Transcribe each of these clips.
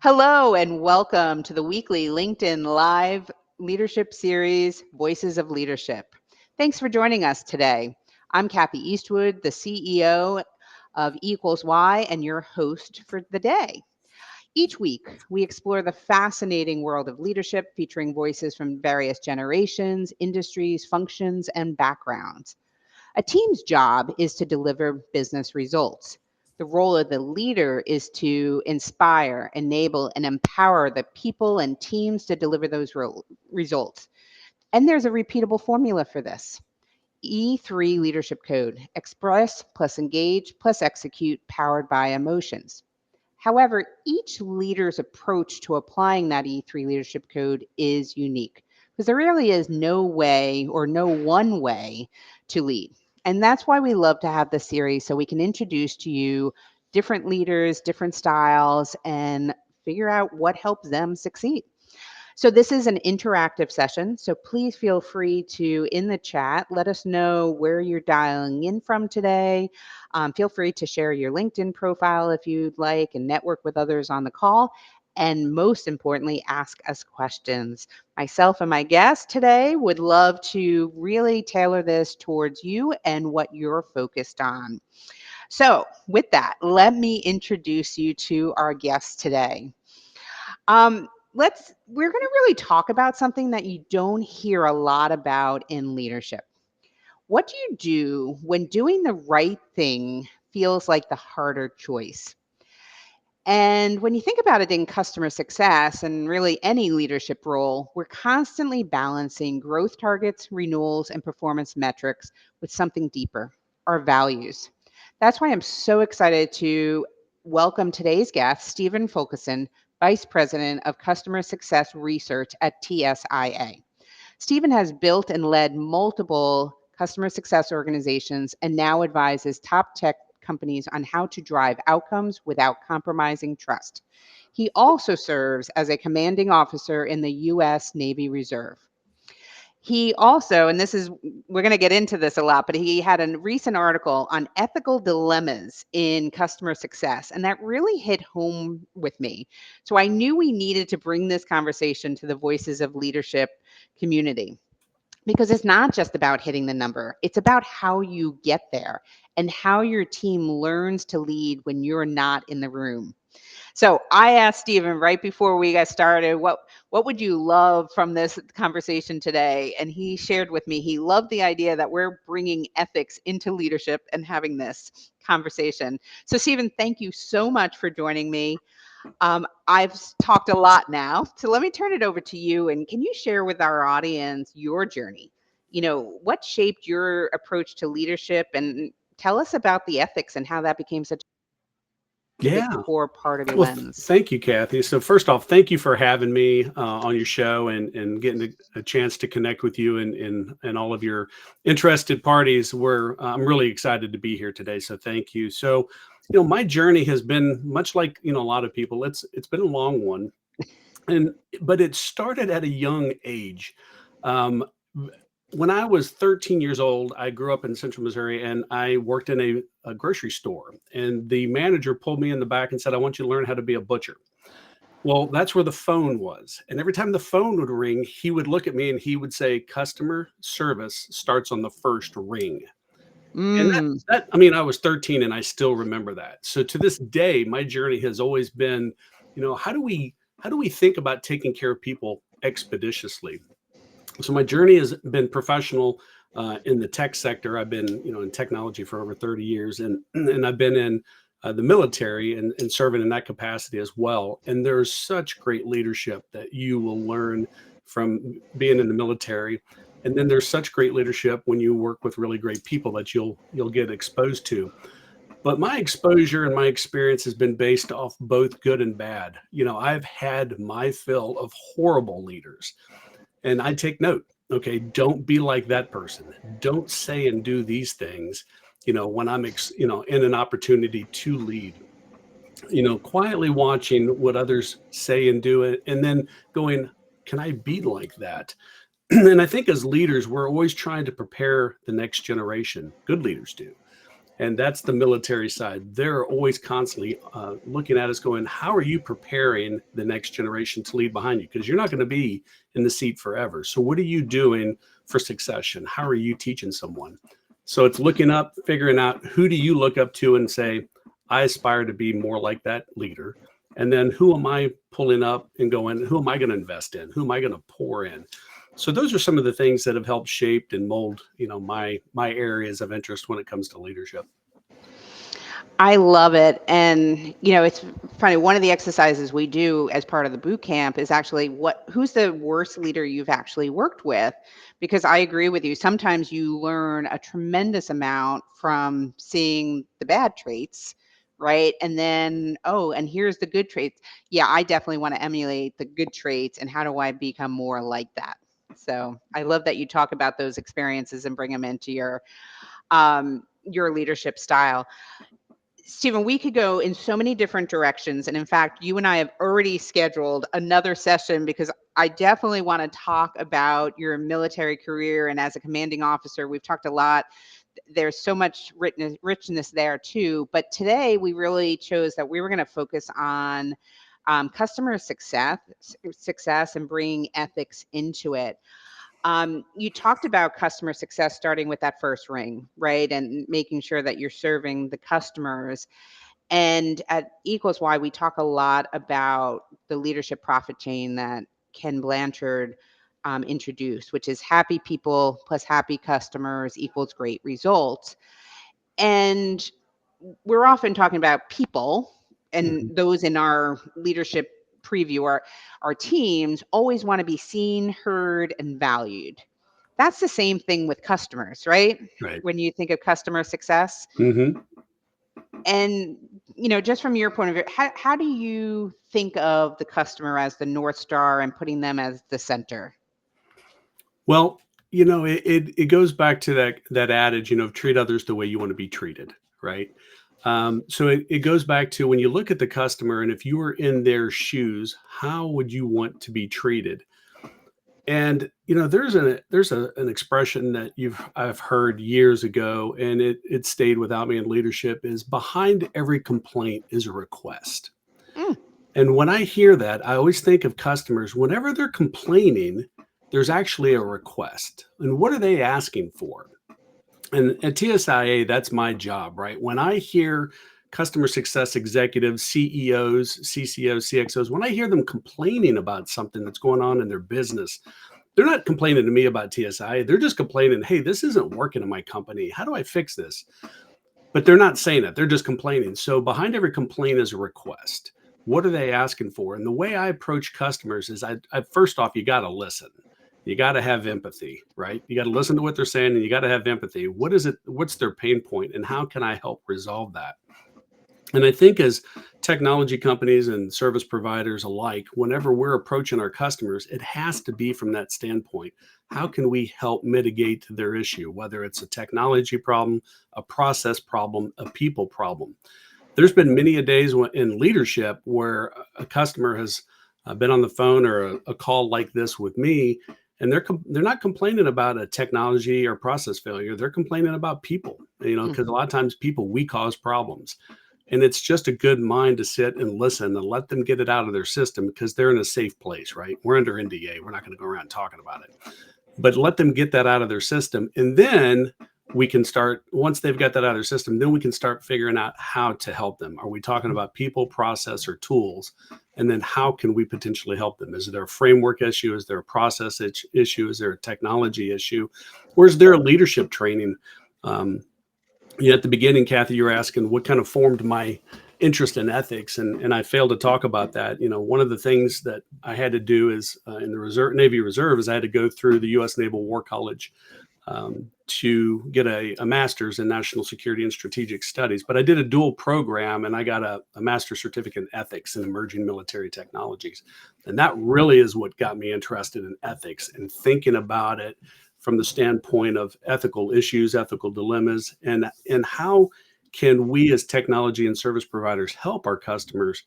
Hello, and welcome to the weekly LinkedIn Live leadership series, Voices of Leadership. Thanks for joining us today. I'm Kathy Eastwood, the CEO of E equals Y, and your host for the day. Each week, we explore the fascinating world of leadership, featuring voices from various generations, industries, functions, and backgrounds. A team's job is to deliver business results. The role of the leader is to inspire, enable, and empower the people and teams to deliver those results. And there's a repeatable formula for this. E3 leadership code: express plus engage plus execute, powered by emotions. However, each leader's approach to applying that E3 leadership code is unique because there really is no way or no one way to lead. And that's why we love to have this series so we can introduce to you different leaders, different styles, and figure out what helps them succeed. So this is an interactive session, so please feel free to, in the chat, let us know where you're dialing in from today. Feel free to share your LinkedIn profile if you'd like and network with others on the call. And most importantly, ask us questions. Myself and my guest today would love to really tailor this towards you and what you're focused on. So with that, let me introduce you to our guest today. Um, we're going to really talk about something that you don't hear a lot about in leadership. What do you do when doing the right thing feels like the harder choice? And when you think about it in customer success and really any leadership role, we're constantly balancing growth targets, renewals, and performance metrics with something deeper: our values. That's why I'm so excited to welcome today's guest, Stephen Fulkerson, Vice President of Customer Success Research at TSIA. Stephen has built and led multiple customer success organizations and now advises top tech companies on how to drive outcomes without compromising trust. He also serves as a commanding officer in the U.S. Navy Reserve. He also, and this is, we're going to get into this a lot, but he had a recent article on ethical dilemmas in customer success, and that really hit home with me. So I knew we needed to bring this conversation to the Voices of Leadership community, because it's not just about hitting the number, it's about how you get there and how your team learns to lead when you're not in the room. So I asked Stephen right before we got started, what would you love from this conversation today? And he shared with me he loved the idea that we're bringing ethics into leadership and having this conversation. So Stephen, thank you so much for joining me. I've talked a lot now, so let me turn it over to you. And can you share with our audience your journey? What shaped your approach to leadership, and tell us about the ethics and how that became such a big Yeah. core part of your Well, lens. thank you, Kathy. So first off, thank you for having me on your show and getting a chance to connect with you and all of your interested parties. I'm really excited to be here today. So thank you. So, my journey has been much like, a lot of people. It's been a long one, but it started at a young age. Um, when I was 13 years old, I grew up in Central Missouri and I worked in a grocery store. And the manager pulled me in the back and said, "I want you to learn how to be a butcher." Well, that's where the phone was. And every time the phone would ring, he would look at me and he would say, "Customer service starts on the first ring." And Mm. I mean, I was 13 and I still remember that. So to this day, my journey has always been, how do we think about taking care of people expeditiously? So my journey has been professional in the tech sector. I've been, in technology for over 30 years, and I've been in the military and serving in that capacity as well. And there's such great leadership that you will learn from being in the military. And then there's such great leadership when you work with really great people that you'll get exposed to. But my exposure and my experience has been based off both good and bad. I've had my fill of horrible leaders, and I take note. Okay, don't be like that person. Don't say and do these things. When I'm in an opportunity to lead. Quietly watching what others say and do it, and then going, can I be like that? And I think as leaders, we're always trying to prepare the next generation. Good leaders do. And that's the military side. They're always constantly looking at us going, how are you preparing the next generation to lead behind you? Because you're not going to be in the seat forever. So what are you doing for succession? How are you teaching someone? So it's looking up, figuring out who do you look up to and say, I aspire to be more like that leader. And then who am I pulling up and going, who am I going to invest in? Who am I going to pour in? So those are some of the things that have helped shaped and mold, my areas of interest when it comes to leadership. I love it. And, it's funny. One of the exercises we do as part of the boot camp is actually who's the worst leader you've actually worked with? Because I agree with you. Sometimes you learn a tremendous amount from seeing the bad traits, right? And then, oh, and here's the good traits. Yeah, I definitely want to emulate the good traits. And how do I become more like that? So I love that you talk about those experiences and bring them into your leadership style. Stephen, we could go in so many different directions. And in fact, you and I have already scheduled another session because I definitely want to talk about your military career. And as a commanding officer, we've talked a lot. There's so much richness there too. But today we really chose that we were going to focus on customer success and bringing ethics into it. You talked about customer success starting with that first ring, right? And making sure that you're serving the customers. And at Equals Why, we talk a lot about the leadership profit chain that Ken Blanchard introduced, which is happy people plus happy customers equals great results. And we're often talking about people, and Mm-hmm. those in our leadership preview, our teams always want to be seen, heard, and valued. That's the same thing with customers, right? Right. When you think of customer success. Mm-hmm. And, just from your point of view, how do you think of the customer as the North Star and putting them as the center? Well, it goes back to that adage, treat others the way you want to be treated, right? So it goes back to when you look at the customer, and if you were in their shoes, how would you want to be treated? And there's an expression that I've heard years ago, and it stayed without me in leadership, is behind every complaint is a request. Mm, And when I hear that, I always think of customers. Whenever they're complaining, there's actually a request. And what are they asking for? And at TSIA, that's my job, right? When I hear customer success executives, CEOs, CCOs, CXOs, when I hear them complaining about something that's going on in their business, they're not complaining to me about TSIA. They're just complaining, hey, this isn't working in my company. How do I fix this? But they're not saying it. They're just complaining. So behind every complaint is a request. What are they asking for? And the way I approach customers is I first off, you got to listen. You got to have empathy, right? You got to listen to what they're saying and you got to have empathy. What is it? What's their pain point and how can I help resolve that? And I think as technology companies and service providers alike, whenever we're approaching our customers, it has to be from that standpoint. How can we help mitigate their issue, whether it's a technology problem, a process problem, a people problem? There's been many a days in leadership where a customer has been on the phone or a call like this with me, and they're not complaining about a technology or process failure. They're complaining about people, because a lot of times people, we cause problems. And it's just a good mind to sit and listen and let them get it out of their system because they're in a safe place, right? We're under NDA. We're not going to go around talking about it, but let them get that out of their system. And then we can start, once they've got that out of their system, then we can start figuring out how to help them. Are we talking about people, process, or tools? And then how can we potentially help them? Is there a framework issue? Is there a process issue? Is there a technology issue? Or is there a leadership training? At the beginning, Kathy, you were asking what kind of formed my interest in ethics, and I failed to talk about that. One of the things that I had to do is in the Navy Reserve is I had to go through the U.S. Naval War College to get a master's in national security and strategic studies. But I did a dual program and I got a master's certificate in ethics and emerging military technologies. And that really is what got me interested in ethics and thinking about it from the standpoint of ethical issues, ethical dilemmas, and how can we as technology and service providers help our customers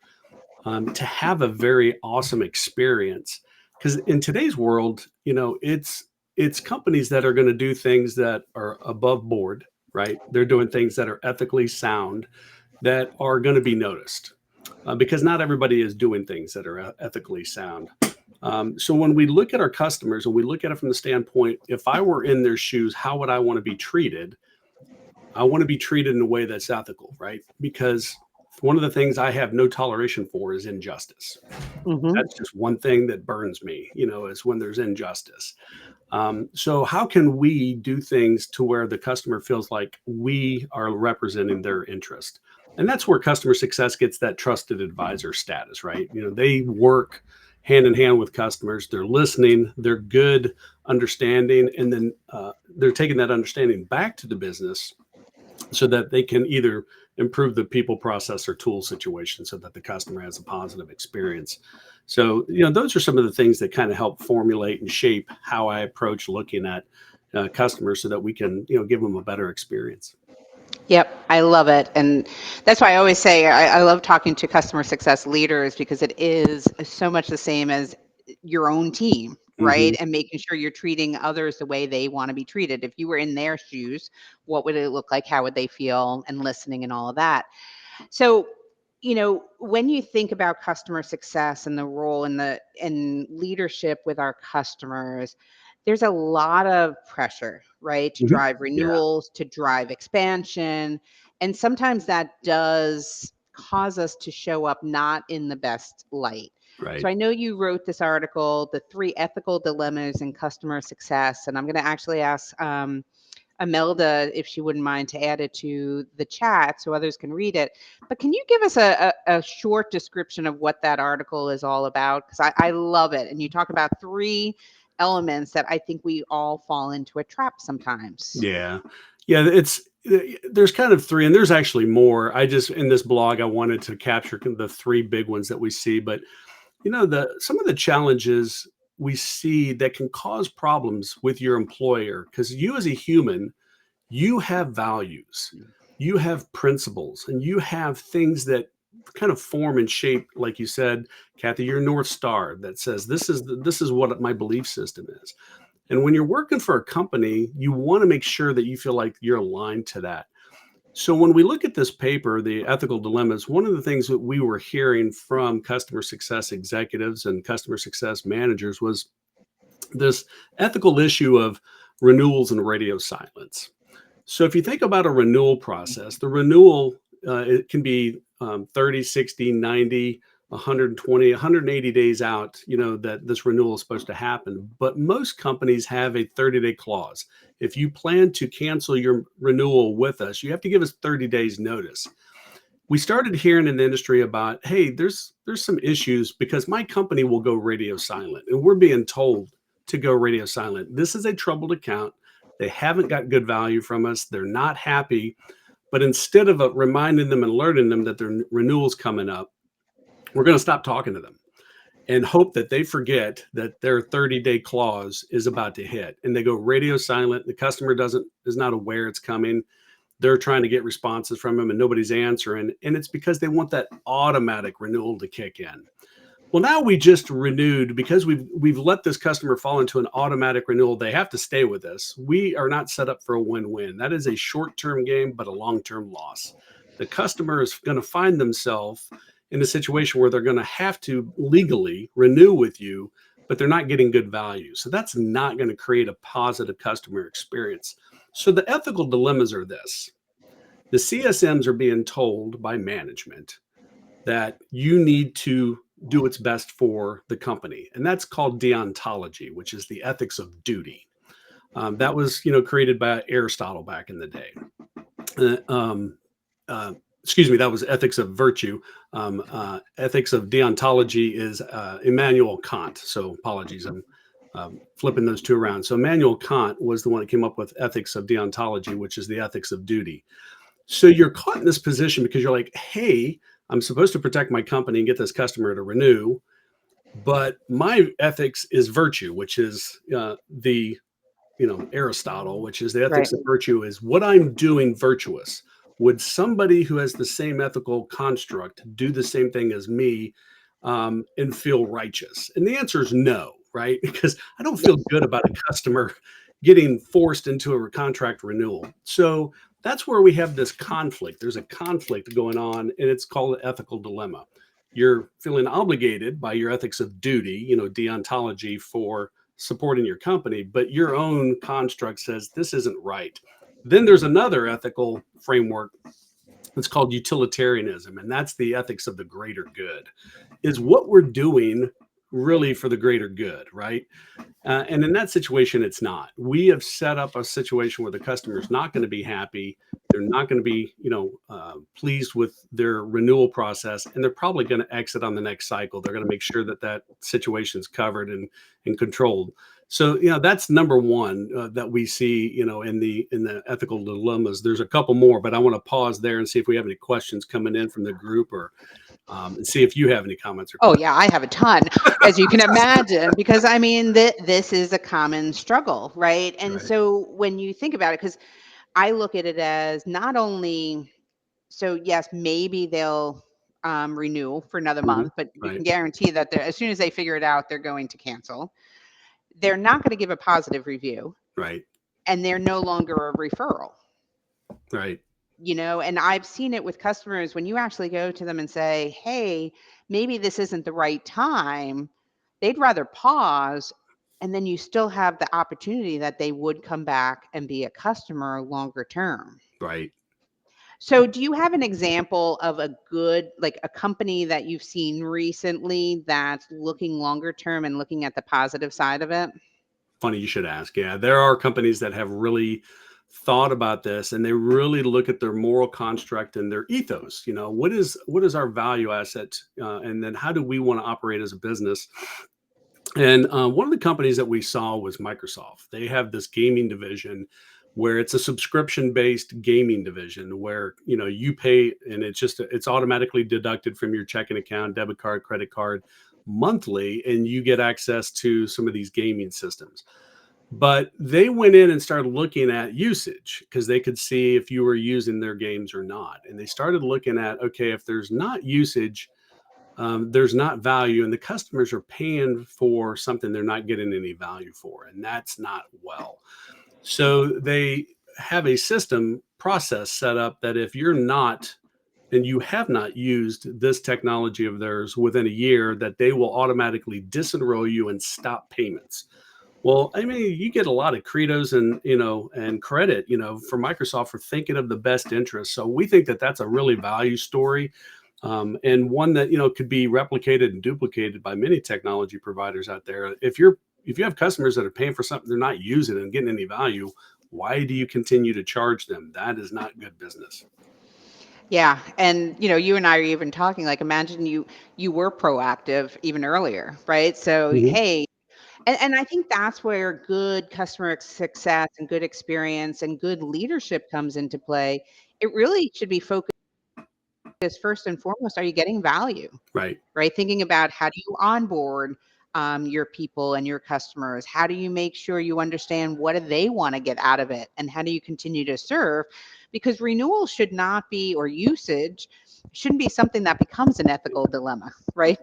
to have a very awesome experience. Because in today's world, it's companies that are going to do things that are above board, right? They're doing things that are ethically sound that are going to be noticed because not everybody is doing things that are ethically sound. So when we look at our customers and we look at it from the standpoint, if I were in their shoes, how would I want to be treated? I want to be treated in a way that's ethical, right? Because one of the things I have no toleration for is injustice. Hmm. That's just one thing that burns me, is when there's injustice. So how can we do things to where the customer feels like we are representing their interest? And that's where customer success gets that trusted advisor status, right? They work hand in hand with customers. They're listening, they're good understanding, and then they're taking that understanding back to the business so that they can either improve the people, process, or tool situation so that the customer has a positive experience. So, those are some of the things that kind of help formulate and shape how I approach looking at customers so that we can, give them a better experience. Yep, I love it. And that's why I always say I love talking to customer success leaders because it is so much the same as your own team, Hmm. right? And making sure you're treating others the way they want to be treated. If you were in their shoes, what would it look like? How would they feel? And listening and all of that. So, when you think about customer success and the role in leadership with our customers, there's a lot of pressure, right? To Hmm. drive Yeah. renewals, to drive expansion. And sometimes that does cause us to show up not in the best light. So Right. I know you wrote this article, The Three Ethical Dilemmas in Customer Success. And I'm going to actually ask Imelda, if she wouldn't mind, to add it to the chat so others can read it. But can you give us a short description of what that article is all about? Because I love it. And you talk about three elements that I think we all fall into a trap sometimes. Yeah. Yeah. There's kind of three, and there's actually more. I just, in this blog, I wanted to capture the three big ones that we see. But some of the challenges we see that can cause problems with your employer, because you as a human, you have values, you have principles, and you have things that kind of form and shape, like you said, Kathy, your North Star that says this is what my belief system is. And when you're working for a company, you want to make sure that you feel like you're aligned to that. So when we look at this paper, the ethical dilemmas, one of the things that we were hearing from customer success executives and customer success managers was this ethical issue of renewals and radio silence. So if you think about a renewal process, the renewal, it can be 30, 60, 90, 120, 180 days out, that this renewal is supposed to happen. But most companies have a 30-day clause. If you plan to cancel your renewal with us, you have to give us 30 days notice. We started hearing in the industry about, hey, there's some issues because my company will go radio silent, and we're being told to go radio silent. This is a troubled account. They haven't got good value from us. They're not happy. But instead of reminding them and alerting them that their renewal's coming up, we're going to stop talking to them and hope that they forget that their 30-day clause is about to hit, and they go radio silent. The customer is not aware it's coming. They're trying to get responses from them and nobody's answering. And it's because they want that automatic renewal to kick in. Well, now we just renewed because we've let this customer fall into an automatic renewal. They have to stay with us. We are not set up for a win-win. That is a short-term game, but a long-term loss. The customer is going to find themselves in a situation where they're going to have to legally renew with you, but they're not getting good value. So that's not going to create a positive customer experience. So the ethical dilemmas are this. The CSMs are being told by management that you need to do what's best for the company. And that's called deontology, which is the ethics of duty. That was, created by Aristotle back in the day. Excuse me, that was ethics of virtue. Ethics of deontology is Immanuel Kant. So apologies, I'm flipping those two around. So Immanuel Kant was the one that came up with ethics of deontology, which is the ethics of duty. So you're caught in this position because you're like, hey, I'm supposed to protect my company and get this customer to renew, but my ethics is virtue, which is the Aristotle, which is the Right. ethics of virtue, is what I'm doing virtuous. Would somebody who has the same ethical construct do the same thing as me and feel righteous? And the answer is no, right? Because I don't feel good about a customer getting forced into a contract renewal. So that's where we have this conflict. There's a conflict going on, and it's called an ethical dilemma. You're feeling obligated by your ethics of duty, deontology, for supporting your company, but your own construct says this isn't right. Then there's another ethical framework. It's called utilitarianism, and that's the ethics of the greater good. Is what we're doing really for the greater good, right? And in that situation, it's not. We have set up a situation where the customer is not going to be happy. They're not going to be, pleased with their renewal process, and they're probably going to exit on the next cycle. They're going to make sure that that situation's covered and controlled. So, that's number one that we see, in the ethical dilemmas. There's a couple more, but I want to pause there and see if we have any questions coming in from the group, or and see if you have any comments or Oh questions. yeah, I have a ton, as you can imagine, because I mean, this is a common struggle, right? And Right. so when you think about it, because I look at it as not only, so yes, maybe they'll renew for another Mhm. month, but you can Right. guarantee that as soon as they figure it out, they're going to cancel. They're not going to give a positive review, Right. and they're no longer a referral. Right. And I've seen it with customers when you actually go to them and say, hey, maybe this isn't the right time, they'd rather pause, and then you still have the opportunity that they would come back and be a customer longer term. Right. So do you have an example of a good, like a company that you've seen recently that's looking longer term and looking at the positive side of it? Funny you should ask. Yeah, there are companies that have really thought about this, and they really look at their moral construct and their ethos. What is our value asset, and then how do we want to operate as a business? And one of the companies that we saw was Microsoft. They have this gaming division where it's a subscription based gaming division where you pay, and it's automatically deducted from your checking account, debit card, credit card monthly, and you get access to some of these gaming systems. But they went in and started looking at usage because they could see if you were using their games or not. And they started looking at, okay, if there's not usage, there's not value, and the customers are paying for something they're not getting any value for. And that's not well. So they have a system process set up that if you're not and you have not used this technology of theirs within a year, that they will automatically disenroll you and stop payments. Well, I mean, you get a lot of credos and credit, for Microsoft for thinking of the best interest. So we think that that's a really value story, and one that could be replicated and duplicated by many technology providers out there. If you have customers that are paying for something they're not using and getting any value, why do you continue to charge them? That is not good business. Yeah, and you and I are even talking, like, imagine you were proactive even earlier, right? So, Mhm. hey, and I think that's where good customer success and good experience and good leadership comes into play. It really should be focused first and foremost, are you getting value, Right. right? Thinking about how do you onboard your people and your customers? How do you make sure you understand what do they want to get out of it? And how do you continue to serve? Because renewal should not be, or usage shouldn't be something that becomes an ethical dilemma, right?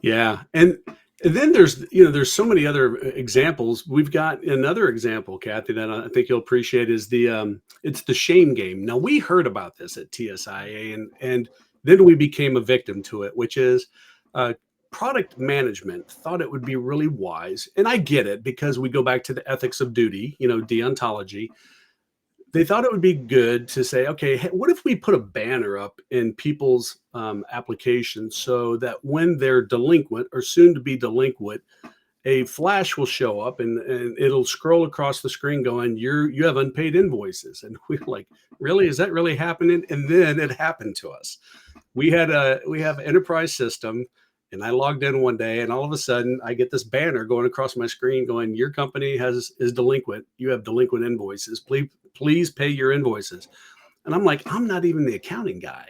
Yeah, and then there's so many other examples. We've got another example, Kathy, that I think you'll appreciate is it's the shame game. Now we heard about this at TSIA, and then we became a victim to it, which is uh, product management thought it would be really wise, and I get it because we go back to the ethics of duty, deontology. They thought it would be good to say, okay, hey, what if we put a banner up in people's applications so that when they're delinquent or soon to be delinquent, a flash will show up and it'll scroll across the screen going, you have unpaid invoices. And we're like, really? Is that really happening? And then it happened to us. We have an enterprise system, and I logged in one day, and all of a sudden I get this banner going across my screen going, your company is delinquent. You have delinquent invoices. Please pay your invoices. And I'm like, I'm not even the accounting guy.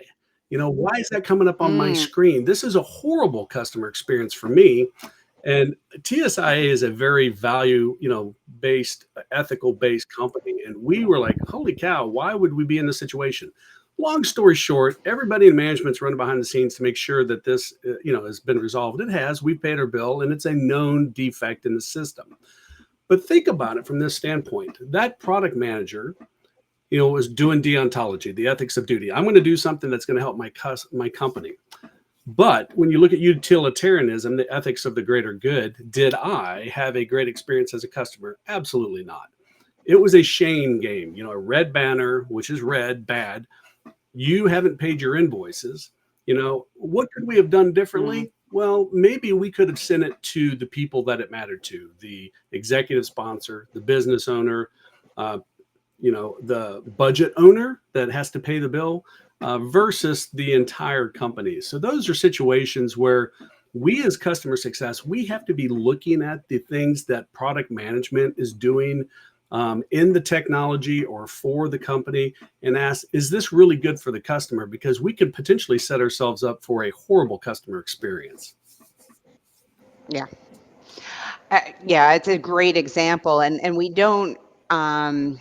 Why is that coming up on my Mm, screen? This is a horrible customer experience for me. And TSIA is a very value, based, ethical based company. And we were like, holy cow, why would we be in this situation? Long story short, everybody in management's running behind the scenes to make sure that this, has been resolved. It has. We've paid our bill, and it's a known defect in the system. But think about it from this standpoint. That product manager It was doing deontology, the ethics of duty. I'm going to do something that's going to help my company. But when you look at utilitarianism, the ethics of the greater good, did I have a great experience as a customer? Absolutely not. It was a shame game, a red banner, which is red, bad. You haven't paid your invoices. What could we have done Mm, differently? Well, maybe we could have sent it to the people that it mattered to, the executive sponsor, the business owner, uh, the budget owner that has to pay the bill versus the entire company. So those are situations where we as customer success, we have to be looking at the things that product management is doing in the technology or for the company and ask, is this really good for the customer? Because we could potentially set ourselves up for a horrible customer experience. yeah. Yeah, it's a great example, and um,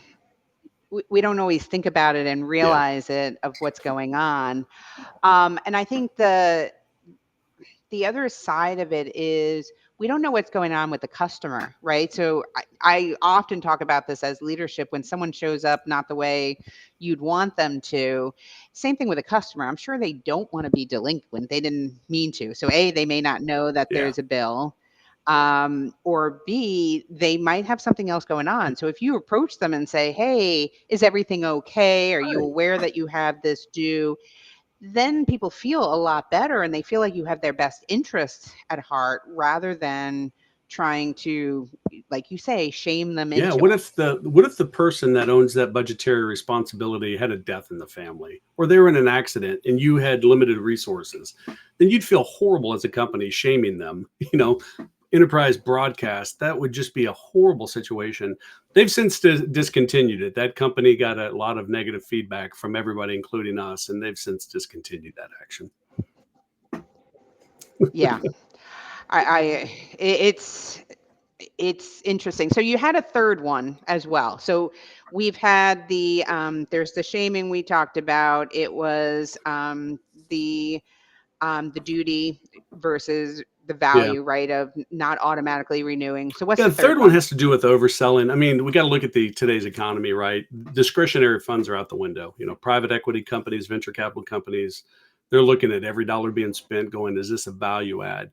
we don't always think about it and Yeah. realize it of what's going on. And I think the other side of it is we don't know what's going on with the customer, right? So I often talk about this as leadership when someone shows up not the way you'd want them to. Same thing with a customer. I'm sure they don't want to be delinquent. They didn't mean to. So A, they may not know that Yeah. there's a bill. Or B, they might have something else going on. So if you approach them and say, "Hey, is everything okay? Are you Right. aware that you have this due?" Then people feel a lot better and they feel like you have their best interests at heart rather than trying to, like you say, shame them Yeah, into it. what if the person that owns that budgetary responsibility had a death in the family or they were in an accident and you had limited resources? Then you'd feel horrible as a company shaming them. Enterprise broadcast, that would just be a horrible situation. They've since discontinued it. That company got a lot of negative feedback from everybody, including us, and they've since discontinued that action. Yeah. I it's interesting. So you had a third one as well. So we've had there's the shaming we talked about. It was the duty versus the Yeah. value, right, of not automatically renewing. So what's Yeah, the the third third one one? has to do with overselling. I mean, we got to look at the today's economy, right? Discretionary funds are out the window. Private equity companies, venture capital companies, they're looking at every dollar being spent, going, is this a value add?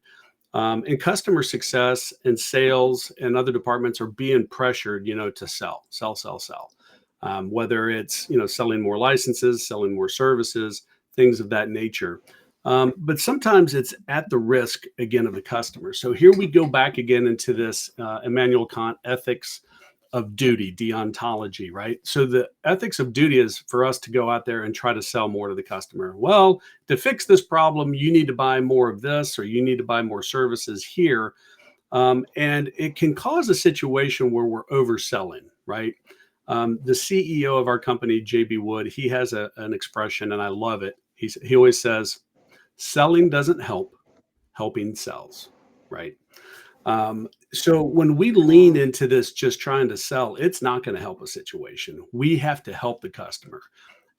And customer success and sales and other departments are being pressured, to sell, sell, sell, sell. Whether it's selling more licenses, selling more services, things of that nature. But sometimes it's at the risk again of the customer. So here we go back again into this Immanuel Kant ethics of duty, deontology, right? So the ethics of duty is for us to go out there and try to sell more to the customer. Well, to fix this problem, you need to buy more of this, or you need to buy more services here. And it can cause a situation where we're overselling, right? The CEO of our company, JB Wood, he has an expression, and I love it. He always says, selling doesn't help, helping sells, right? So when we lean Mm, into this just trying to sell, it's not going to help a situation. We have to help the customer.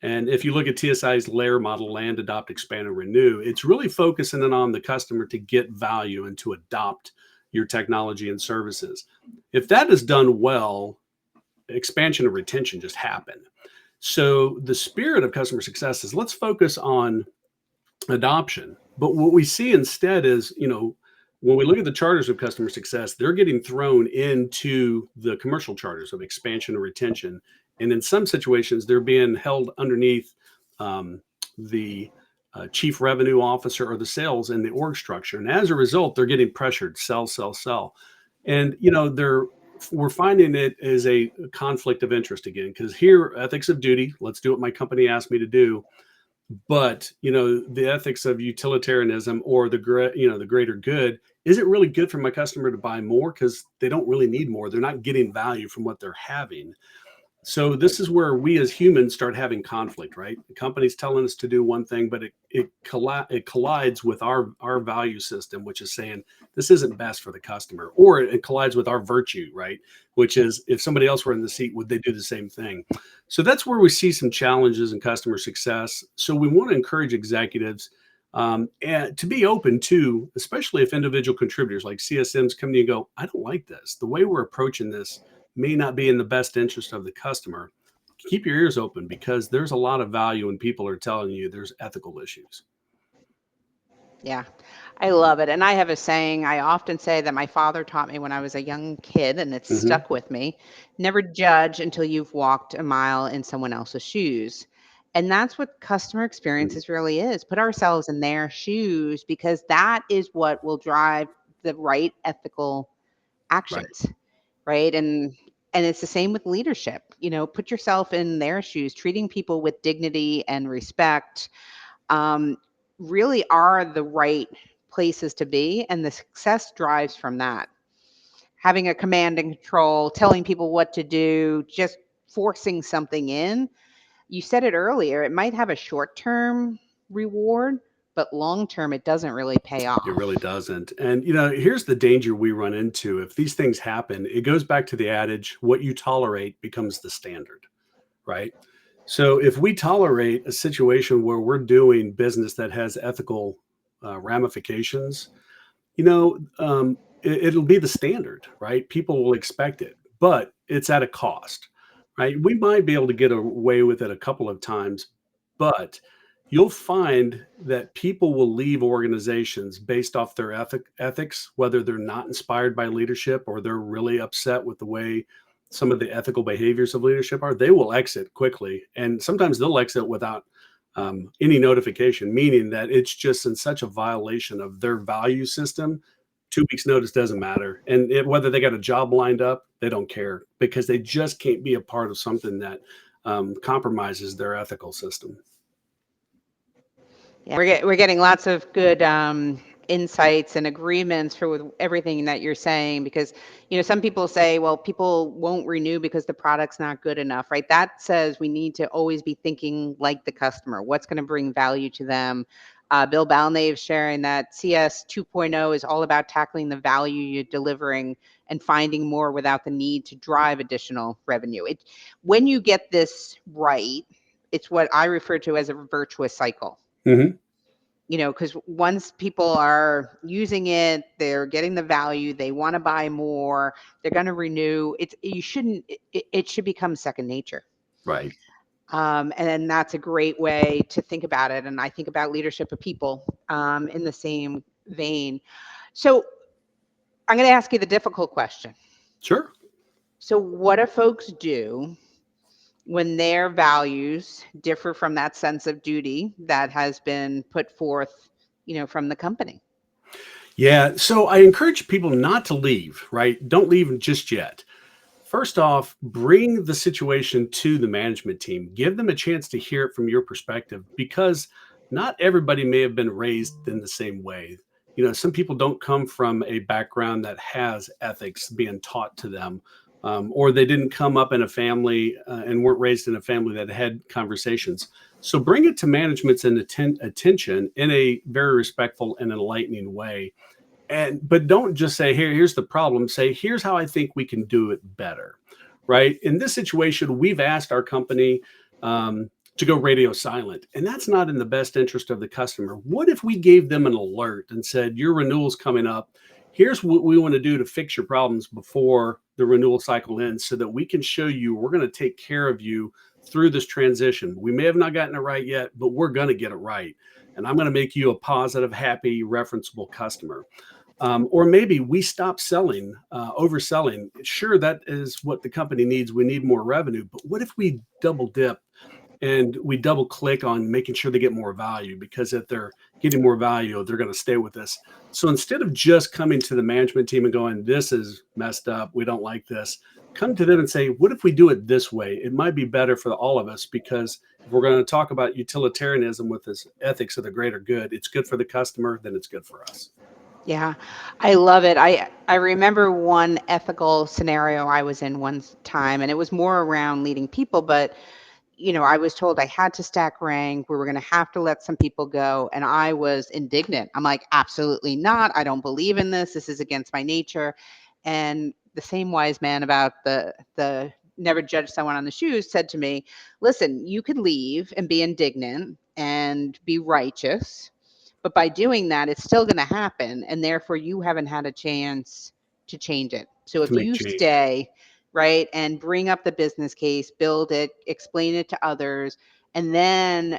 And if you look at TSI's layer model, land, adopt, expand, and renew, it's really focusing in on the customer to get value and to adopt your technology and services. If that is done well, expansion and retention just happen. So the spirit of customer success is let's focus on adoption. But what we see instead is, when we look at the charters of customer success, they're getting thrown into the commercial charters of expansion or retention. And in some situations, they're being held underneath the chief revenue officer or the sales in the org structure. And as a result, they're getting pressured, sell, sell, sell. And, we're finding it as a conflict of interest again, because here, ethics of duty, let's do what my company asked me to do. But the ethics of utilitarianism or the greater good, is it really good for my customer to buy more because they don't really need more, they're not getting value from what they're having. So this is where we as humans start having conflict, right? The company's telling us to do one thing, but it collides with our value system, which is saying this isn't best for the customer, or it collides with our virtue, right? Which is, if somebody else were in the seat, would they do the same thing? So that's where we see some challenges in customer success. So we want to encourage executives and to be open to, especially if individual contributors like CSMs come to you and go, I don't like this. The way we're approaching this may not be in the best interest of the customer. keep your ears open, because there's a lot of value when people are telling you there's ethical issues. Yeah, I love it. And I have a saying I often say that my father taught me when I was a young kid, and it's Hmm. stuck with me. Never judge until you've walked a mile in someone else's shoes. And that's what customer experiences really is. Put ourselves in their shoes because that is what will drive the right ethical Right. actions, right? And it's the same with leadership. Put yourself in their shoes, treating people with dignity and respect um, really are the right places to be, and the success drives from that. Having a command and control, telling people what to do, just forcing something in. You said it earlier, it might have a short term reward, but long term, it doesn't really pay It off. really doesn't. And, here's the danger we run into. If these things happen, it goes back to the adage, what you tolerate becomes the standard, right? So if we tolerate a situation where we're doing business that has ethical ramifications, it'll be the standard, right? People will expect it, but it's at a cost, right? We might be able to get away with it a couple of times, but you'll find that people will leave organizations based off their ethics, whether they're not inspired by leadership or they're really upset with the way some of the ethical behaviors of leadership are. They will exit quickly, and sometimes they'll exit without any notification, meaning that it's just in such a violation of their value system. 2 weeks notice doesn't matter, and whether they got a job lined up, they don't care, because they just can't be a part of something that compromises their ethical system. Yeah, we're getting lots of good insights and agreements for with everything that you're saying because some people say, well, people won't renew because the product's not good enough, right? That says we need to always be thinking like the customer. What's going to bring value to them? Bill Balnave sharing that CS 2.0 is all about tackling the value you're delivering and finding more without the need to drive additional revenue. When you get this right, it's what I refer to as a virtuous cycle. Hmm. Because once people are using it, they're getting the value, they want to buy more, they're going to renew. It should become second nature. Right. And then that's a great way to think about it. And I think about leadership of people in the same vein. So I'm going to ask you the difficult question. Sure. So, what do folks do when their values differ from that sense of duty that has been put forth, from the company? Yeah. So I encourage people not to leave, right? Don't leave just yet. First off, bring the situation to the management team. Give them a chance to hear it from your perspective, because not everybody may have been raised in the same way. Some people don't come from a background that has ethics being taught to them, or they didn't come up in a family and weren't raised in a family that had conversations. So bring it to management's attention in a very respectful and enlightening way, but don't just say, here's the problem. Say, here's how I think we can do it better, right? In this situation, we've asked our company to go radio silent, and that's not in the best interest of the customer. What if we gave them an alert and said, your renewal's coming up, here's what we want to do to fix your problems before the renewal cycle ends, so that we can show you we're going to take care of you through this transition. We may have not gotten it right yet, but we're going to get it right, and I'm going to make you a positive, happy, referenceable customer. Or maybe we stop selling, overselling. Sure, that is what the company needs. We need more revenue. But what if we double dip and we double click on making sure they get more value? Because if they're getting more value, they're going to stay with us. So instead of just coming to the management team and going, this is messed up, we don't like this, come to them and say, what if we do it this way? It might be better for all of us, because if we're going to talk about utilitarianism with this ethics of the greater good, it's good for the customer, then it's good for us. Yeah, I love it. I remember one ethical scenario I was in one time, and it was more around leading people, but I was told I had to stack rank. We were going to have to let some people go, and I was indignant. I'm like, absolutely not. I don't believe in this. This is against my nature. And the same wise man about the never judge someone on the shoes said to me, "Listen, you could leave and be indignant and be righteous, but by doing that, it's still going to happen, and therefore you haven't had a chance to change it. So To if make you change. stay, right? And bring up the business case, build it, explain it to others, and then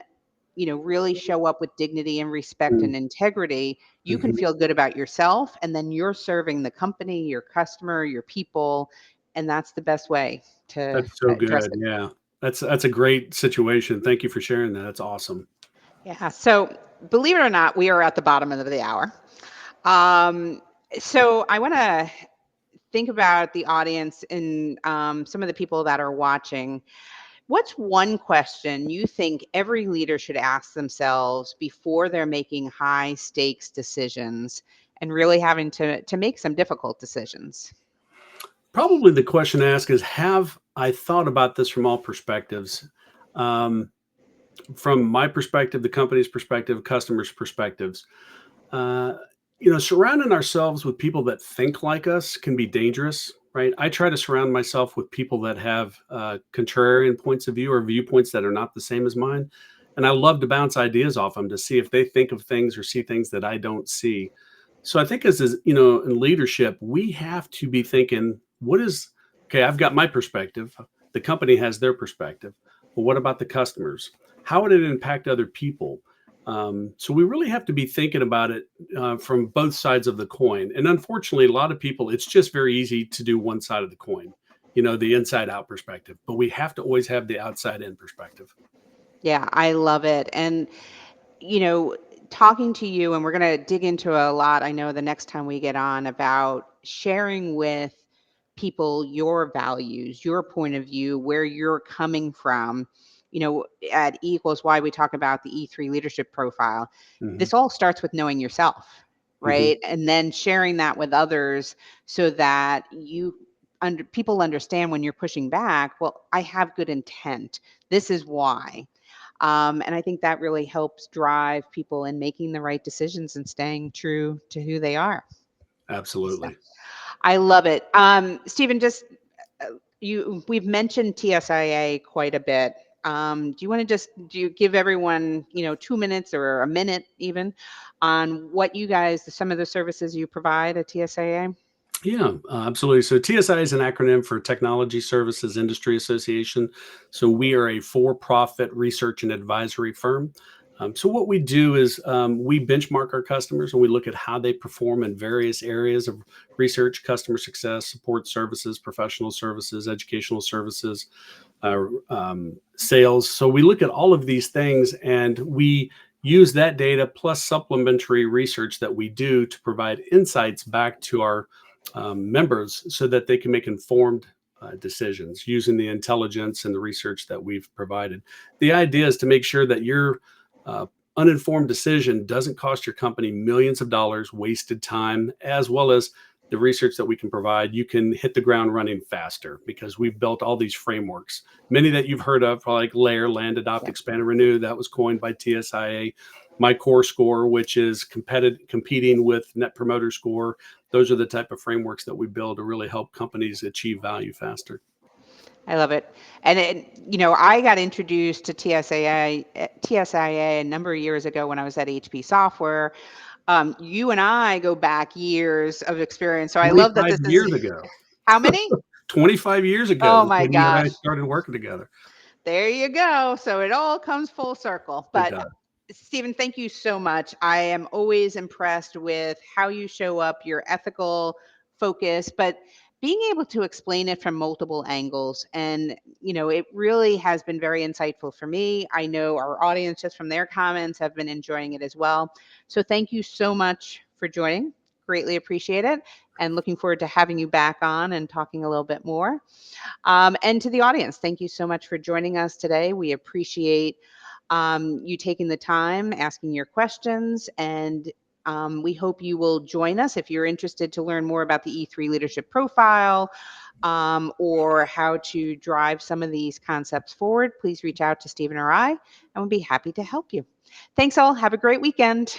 really show up with dignity and respect and integrity, you can Mm-hmm. feel good about yourself. And then you're serving the company, your customer, your people. And that's the best way to That's so address good. it. Yeah. That's a great situation. Thank you for sharing that. That's awesome. Yeah. So believe it or not, we are at the bottom of the hour. Um, so I want to think about the audience and some of the people that are watching. What's one question you think every leader should ask themselves before they're making high stakes decisions and really having to make some difficult decisions? Probably the question to ask is, have I thought about this from all perspectives? Um, from my perspective, the company's perspective, customers' perspectives. Uh, Surrounding ourselves with people that think like us can be dangerous, right? I try to surround myself with people that have contrarian points of view or viewpoints that are not the same as mine. And I love to bounce ideas off them to see if they think of things or see things that I don't see. So I think in leadership, we have to be thinking, okay, I've got my perspective. The company has their perspective. But what about the customers? How would it impact other people? So we really have to be thinking about it from both sides of the coin. And unfortunately, a lot of people, it's just very easy to do one side of the coin, the inside out perspective. But we have to always have the outside in perspective. Yeah, I love it. And you know, talking to you, and we're going to dig into a lot, I know, the next time we get on about sharing with people your values, your point of view, where you're coming from. At E equals Y, we talk about the E3 leadership profile. Hmm. This all starts with knowing yourself, Hmm. right? And then sharing that with others so that people understand when you're pushing back, well, I have good intent. This is why. And I think that really helps drive people in making the right decisions and staying true to who they are. So Absolutely. I love it. Stephen, just we've mentioned TSIA quite a bit. Do you want to do you give everyone, 2 minutes or a minute even on what you guys, some of the services you provide at TSIA? Yeah, absolutely. So TSI is an acronym for Technology Services Industry Association. So we are a for-profit research and advisory firm. So what we do is we benchmark our customers and we look at how they perform in various areas of research, customer success, support services, professional services, educational services, sales. So we look at all of these things and we use that data plus supplementary research that we do to provide insights back to our members so that they can make informed decisions using the intelligence and the research that we've provided. The idea is to make sure that your uh, uninformed decision doesn't cost your company millions of dollars, wasted time, as well as the research that we can provide. You can hit the ground running faster because we've built all these frameworks, many that you've heard of, like LAIR, Land, Adopt, Yeah, Expand, and Renew. That was coined by TSIA. My core score, which is competing with Net Promoter Score. Those are the type of frameworks that we build to really help companies achieve value faster. I love it. And I got introduced to TSIA a number of years ago when I was at HP Software. You and I go back years of experience. So I love that 25 this is years ago. how many? 25 years ago Oh is my when you and I gosh. started working together. There you go. So it all comes full circle. It But does. Stephen, thank you so much. I am always impressed with how you show up, your ethical focus, but being able to explain it from multiple angles. And, it really has been very insightful for me. I know our audience, just from their comments, have been enjoying it as well. So thank you so much for joining. Greatly appreciate it. And looking forward to having you back on and talking a little bit more. And to the audience, thank you so much for joining us today. We appreciate you taking the time, asking your questions, and we hope you will join us if you're interested to learn more about the E3 leadership profile or how to drive some of these concepts forward. Please reach out to Stephen or I, and we'll be happy to help you. Thanks all. Have a great weekend.